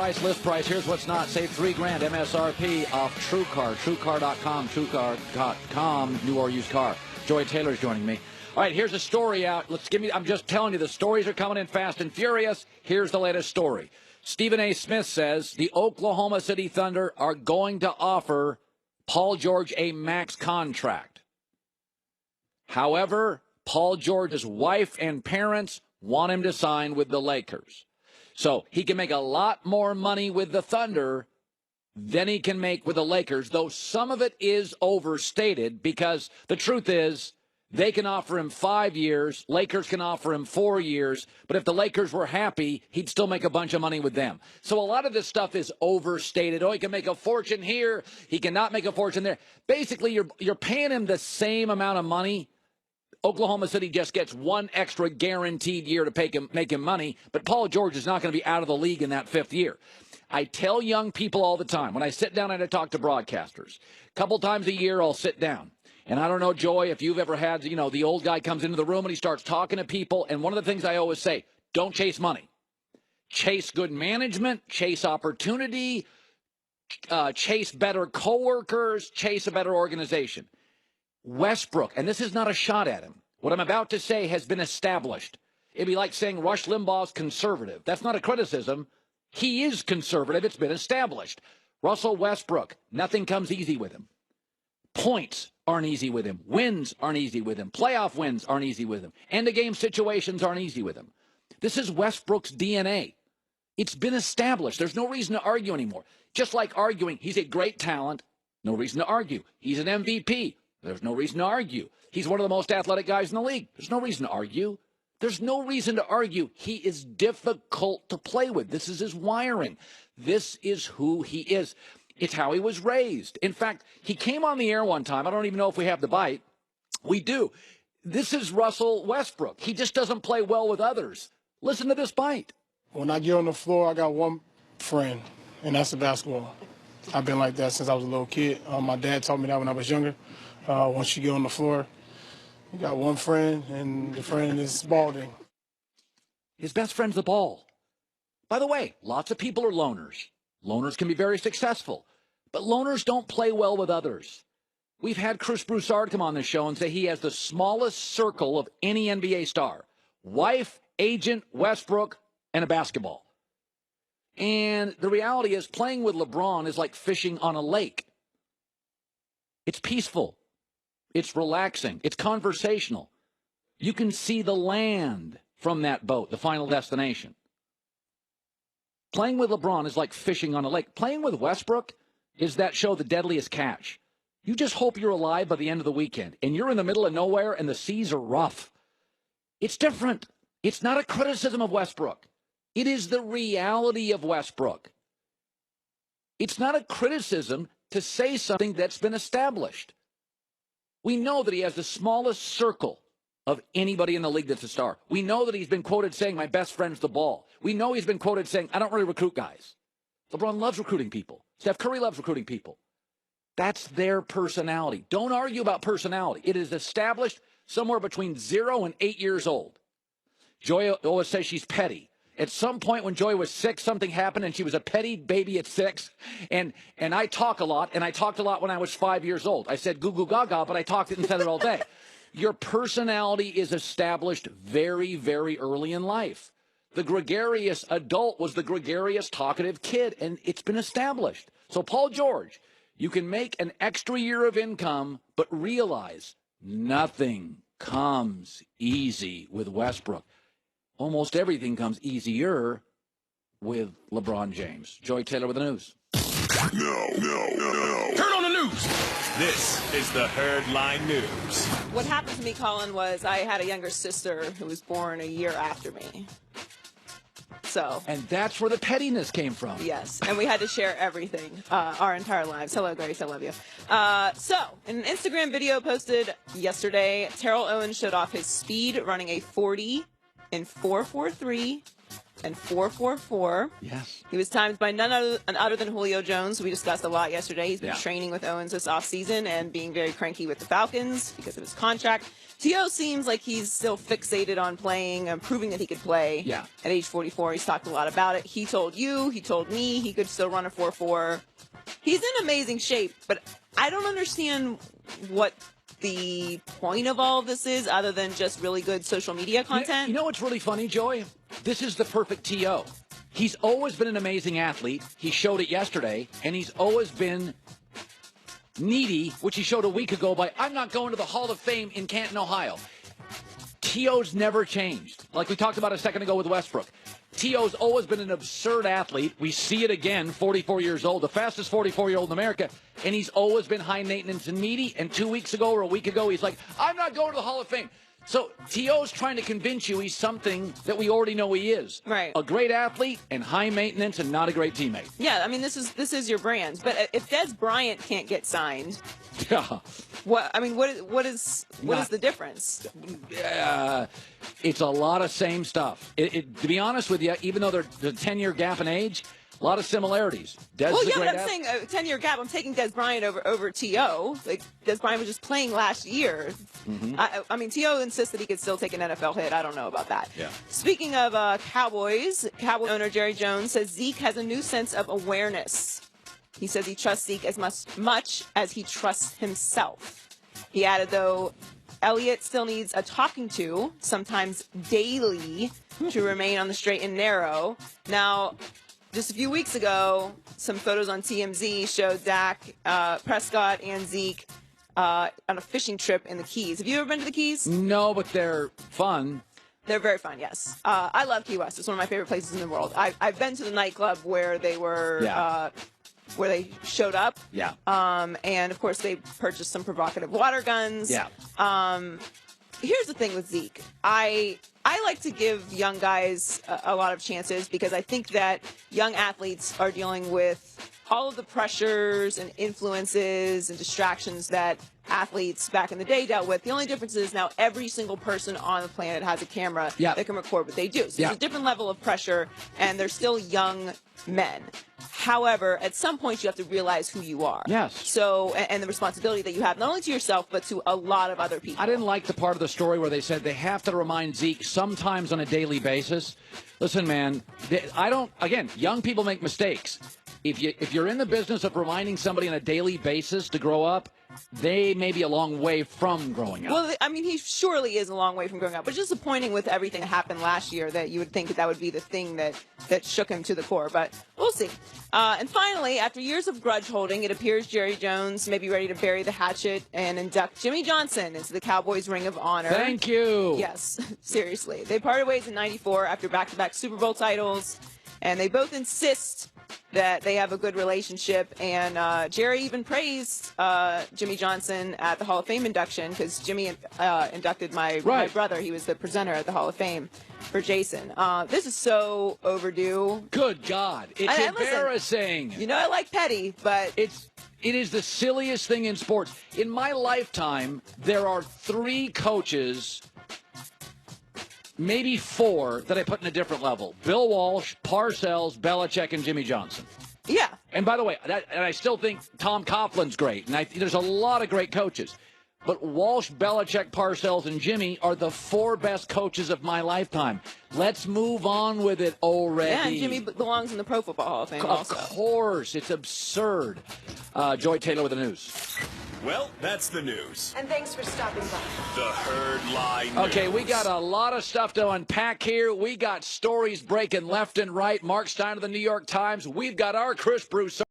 price, list price. Here's what's not. Save $3,000 MSRP off TrueCar. TrueCar.com. TrueCar.com. New or used car. Joy Taylor's joining me. All right, here's a story out. I'm just telling you, the stories are coming in fast and furious. Here's the latest story. Stephen A. Smith says the Oklahoma City Thunder are going to offer Paul George a max contract. However, Paul George's wife and parents want him to sign with the Lakers. So he can make a lot more money with the Thunder than he can make with the Lakers, though some of it is overstated because the truth is they can offer him 5 years, Lakers can offer him 4 years, but if the Lakers were happy, he'd still make a bunch of money with them. So a lot of this stuff is overstated. Oh, he can make a fortune here, he cannot make a fortune there. Basically, you're paying him the same amount of money. Oklahoma City just gets one extra guaranteed year to make him money, but Paul George is not going to be out of the league in that 5th year. I tell young people all the time, when I sit down and I talk to broadcasters, a couple times a year I'll sit down. And I don't know, Joy, if you've ever had, the old guy comes into the room and he starts talking to people, and one of the things I always say, don't chase money. Chase good management, chase opportunity, chase better coworkers, chase a better organization. Westbrook, and this is not a shot at him. What I'm about to say has been established. It'd be like saying Rush Limbaugh's conservative. That's not a criticism. He is conservative. It's been established. Russell Westbrook, nothing comes easy with him. Points aren't easy with him. Wins aren't easy with him. Playoff wins aren't easy with him. End-of-game situations aren't easy with him. This is Westbrook's DNA. It's been established. There's no reason to argue anymore. Just like arguing, he's a great talent. No reason to argue. He's an MVP. There's no reason to argue. He's one of the most athletic guys in the league. There's no reason to argue. There's no reason to argue. He is difficult to play with. This is his wiring. This is who he is. It's how he was raised. In fact, he came on the air one time. I don't even know if we have the bite. We do. This is Russell Westbrook. He just doesn't play well with others. Listen to this bite. When I get on the floor, I got one friend, and that's the basketball. I've been like that since I was a little kid. My dad taught me that when I was younger. Once you get on the floor, you got one friend, and the friend is Spalding. His best friend's the ball. By the way, lots of people are loners. Loners can be very successful, but loners don't play well with others. We've had Chris Broussard come on this show and say he has the smallest circle of any NBA star. Wife, agent, Westbrook, and a basketball. And the reality is playing with LeBron is like fishing on a lake. It's peaceful. It's relaxing. It's conversational. You can see the land from that boat, the final destination. Playing with LeBron is like fishing on a lake. Playing with Westbrook is that show, The Deadliest Catch. You just hope you're alive by the end of the weekend, and you're in the middle of nowhere, and the seas are rough. It's different. It's not a criticism of Westbrook. It is the reality of Westbrook. It's not a criticism to say something that's been established. We know that he has the smallest circle of anybody in the league that's a star. We know that he's been quoted saying, my best friend's the ball. We know he's been quoted saying, I don't really recruit guys. LeBron loves recruiting people. Steph Curry loves recruiting people. That's their personality. Don't argue about personality. It is established somewhere between 0 and 8 years old. Joy always says she's petty. At some point when Joy was 6, something happened, and she was a petty baby at 6. And I talk a lot, and I talked a lot when I was 5 years old. I said goo goo gaga, but I talked it and said it all day. Your personality is established very, very early in life. The gregarious adult was the gregarious, talkative kid, and it's been established. So, Paul George, you can make an extra year of income, but realize nothing comes easy with Westbrook. Almost everything comes easier with LeBron James. Joy Taylor with the news. No. Turn on the news. This is the Herdline News. What happened to me, Colin, was I had a younger sister who was born a year after me. And that's where the pettiness came from. Yes, and we had to share everything our entire lives. Hello, Grace, I love you. In an Instagram video posted yesterday, Terrell Owens showed off his speed running a 40 in 4.43 and 4.44. Yes. He was timed by none other than Julio Jones, who we discussed a lot yesterday. He's been Yeah. training with Owens this offseason and being very cranky with the Falcons because of his contract. T.O. seems like he's still fixated on playing and proving that he could play. Yeah. At age 44, he's talked a lot about it. He told you, he told me, he could still run a 4.4. He's in amazing shape, but I don't understand what the point of all of this is other than just really good social media content. You know what's really funny, Joy? This is the perfect T.O. He's always been an amazing athlete. He showed it yesterday, and he's always been needy, which he showed a week ago by, I'm not going to the Hall of Fame in Canton, Ohio. T.O.'s never changed. Like we talked about a second ago with Westbrook. T.O.'s always been an absurd athlete. We see it again, 44 years old, the fastest 44-year-old in America, and he's always been high maintenance and needy, and 2 weeks ago or a week ago, he's like, I'm not going to the Hall of Fame. So T.O.'s trying to convince you he's something that we already know he is. Right. A great athlete and high maintenance and not a great teammate. Yeah, I mean, this is your brand. But if Des Bryant can't get signed, Yeah. what is the difference? It's a lot of same stuff. To be honest with you, even though there's a 10-year gap in age, a lot of similarities. Des Well, is a yeah, great but I'm saying a 10-year gap. I'm taking Des Bryant over T.O. Like, Des Bryant was just playing last year. I mean, T.O. insists that he could still take an NFL hit. I don't know about that. Yeah. Speaking of Cowboys, Cowboy owner Jerry Jones says Zeke has a new sense of awareness. He says he trusts Zeke as much as he trusts himself. He added, though, Elliott still needs a talking to, sometimes daily, to remain on the straight and narrow. Now, just a few weeks ago, some photos on TMZ showed Dak, Prescott, and Zeke on a fishing trip in the Keys. Have you ever been to the Keys? No, but they're fun. They're very fun, yes. I love Key West. It's one of my favorite places in the world. I've been to the nightclub where they were, where they showed up. Yeah. And of course they purchased some provocative water guns. Yeah. Here's the thing with Zeke. I like to give young guys a lot of chances because I think that young athletes are dealing with all of the pressures and influences and distractions that athletes back in the day dealt with. The only difference is now every single person on the planet has a camera that can record what they do. So there's a different level of pressure, and they're still young men. However, at some point, you have to realize who you are. Yes. So, and the responsibility that you have, not only to yourself, but to a lot of other people. I didn't like the part of the story where they said they have to remind Zeke sometimes on a daily basis. Listen, man, again, young people make mistakes. If you're in the business of reminding somebody on a daily basis to grow up, they may be a long way from growing up. Well, I mean, he surely is a long way from growing up, but it's just disappointing with everything that happened last year that you would think that would be the thing that shook him to the core, but we'll see. And finally, after years of grudge holding, it appears Jerry Jones may be ready to bury the hatchet and induct Jimmy Johnson into the Cowboys Ring of Honor. Thank you. Yes, seriously. They parted ways in '94 after back-to-back Super Bowl titles, and they both insist that they have a good relationship, and Jerry even praised Jimmy Johnson at the Hall of Fame induction because Jimmy inducted my brother. He was the presenter at the Hall of Fame for Jason. This is so overdue. Good God. It's embarrassing. Listen, I like petty, but it is the silliest thing in sports. In my lifetime, there are 3 coaches, maybe 4, that I put in a different level. Bill Walsh, Parcells, Belichick, and Jimmy Johnson. Yeah. And by the way, and I still think Tom Coughlin's great, and there's a lot of great coaches. But Walsh, Belichick, Parcells, and Jimmy are the 4 best coaches of my lifetime. Let's move on with it already. Yeah, and Jimmy belongs in the Pro Football Hall of Fame also. Of course. It's absurd. Joy Taylor with the news. Well, that's the news. And thanks for stopping by. The Herd Line News. Okay, we got a lot of stuff to unpack here. We got stories breaking left and right. Mark Stein of the New York Times. We've got our Chris Broussard.